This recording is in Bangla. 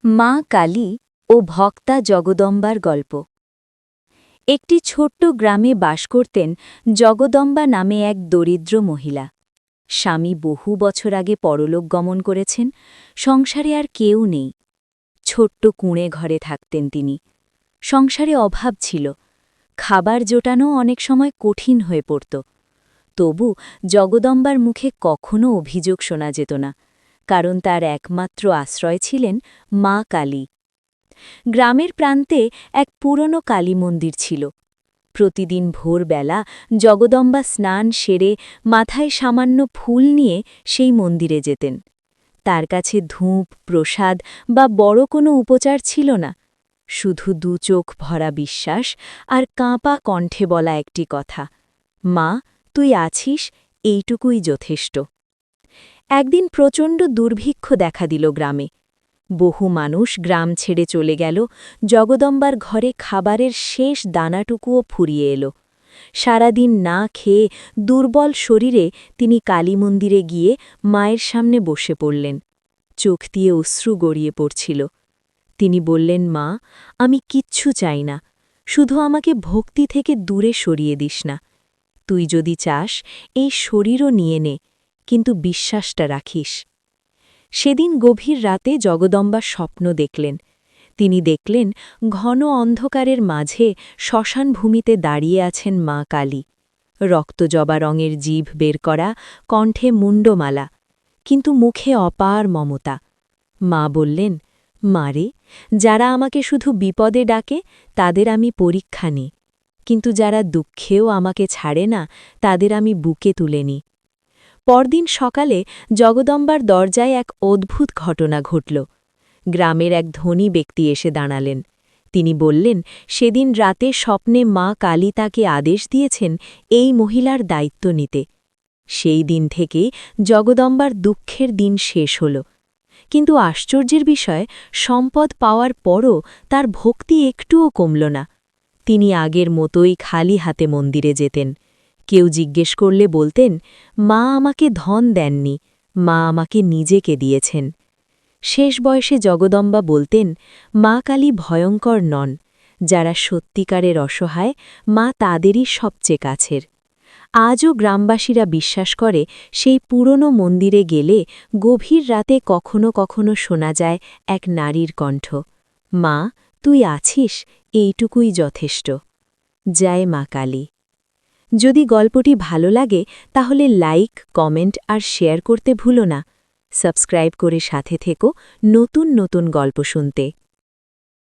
মা কালী ও ভক্তা জগদম্বার গল্প। একটি ছোট্ট গ্রামে বাস করতেন জগদম্বা নামে এক দরিদ্র মহিলা। স্বামী বহু বছর আগে পরলোক গমন করেছেন, সংসারে আর কেউ নেই। ছোট্ট কুঁড়ে ঘরে থাকতেন তিনি। সংসারে অভাব ছিল, খাবার জোটানো অনেক সময় কঠিন হয়ে পড়ত। তবু জগদম্বার মুখে কখনো অভিযোগ শোনা যেত না, কারণ তার একমাত্র আশ্রয় ছিলেন মা কালী। গ্রামের প্রান্তে এক পুরনো কালী মন্দির ছিল। প্রতিদিন ভোরবেলা জগদম্বা স্নান সেরে মাথায় সামান্য ফুল নিয়ে সেই মন্দিরে যেতেন। তার কাছে ধূপ, প্রসাদ বা বড় কোনো উপচার ছিল না, শুধু চোখ ভরা বিশ্বাস আর কাঁপা কণ্ঠে বলা একটি কথা, মা তুই আছিস, এইটুকুই যথেষ্ট। একদিন প্রচণ্ড দুর্ভিক্ষ দেখা দিল গ্রামে। বহু মানুষ গ্রাম ছেড়ে চলে গেল, জগদম্বার ঘরে খাবারের শেষ দানাটুকুও ফুরিয়ে এলো। সারাদিন না খেয়ে দুর্বল শরীরে তিনি কালী মন্দিরে গিয়ে মায়ের সামনে বসে পড়লেন। চোখ দিয়ে অশ্রু গড়িয়ে পড়ছিল। তিনি বললেন, মা আমি কিচ্ছু চাই না, শুধু আমাকে ভক্তি থেকে দূরে সরিয়ে দিস না। তুই যদি চাস এই শরীরও নিয়ে নে, কিন্তু বিশ্বাসটা রাখিস। সেদিন গভীর রাতে জগদম্বা স্বপ্ন দেখলেন। তিনি দেখলেন ঘন অন্ধকারের মাঝে শ্মশান ভূমিতে দাঁড়িয়ে আছেন মা কালী। রক্তজবা রঙের জিভ বের করা, কণ্ঠে মুণ্ডমালা, কিন্তু মুখে অপার মমতা। মা বললেন, মারে, যারা আমাকে শুধু বিপদে ডাকে তাদের আমি পরীক্ষা নিই, কিন্তু যারা দুঃখেও আমাকে ছাড়ে না তাদের আমি বুকে তুলে নিই। পরদিন সকালে জগদম্বার দরজায় এক অদ্ভুত ঘটনা ঘটল। গ্রামের এক ধনী ব্যক্তি এসে দাঁড়ালেন। তিনি বললেন, সেদিন রাতে স্বপ্নে মা কালী তাকে আদেশ দিয়েছেন এই মহিলার দায়িত্ব নিতে। সেই দিন থেকে জগদম্বার দুঃখের দিন শেষ হল। কিন্তু আশ্চর্যের বিষয়, সম্পদ পাওয়ার পরও তার ভক্তি একটুও কমল না। তিনি আগের মতোই খালি হাতে মন্দিরে যেতেন। কেউ জিজ্ঞেস করলে বলতেন, মা আমাকে ধন দেননি, মা আমাকে নিজেকে দিয়েছেন। শেষ বয়সে জগদম্বা বলতেন, মা কালী ভয়ঙ্কর নন, যারা সত্যিকারের অসহায় মা তাদেরই সবচেয়ে কাছের। আজও গ্রামবাসীরা বিশ্বাস করে সেই পুরনো মন্দিরে গেলে গভীর রাতে কখনো কখনো শোনা যায় এক নারীর কণ্ঠ, মা তুই আছিস, এইটুকুই যথেষ্ট। জয় মা কালী। যদি গল্পটি ভালো লাগে তাহলে লাইক, কমেন্ট আর শেয়ার করতে ভুলো না। সাবস্ক্রাইব করে সাথে থেকো নতুন নতুন গল্প শুনতে।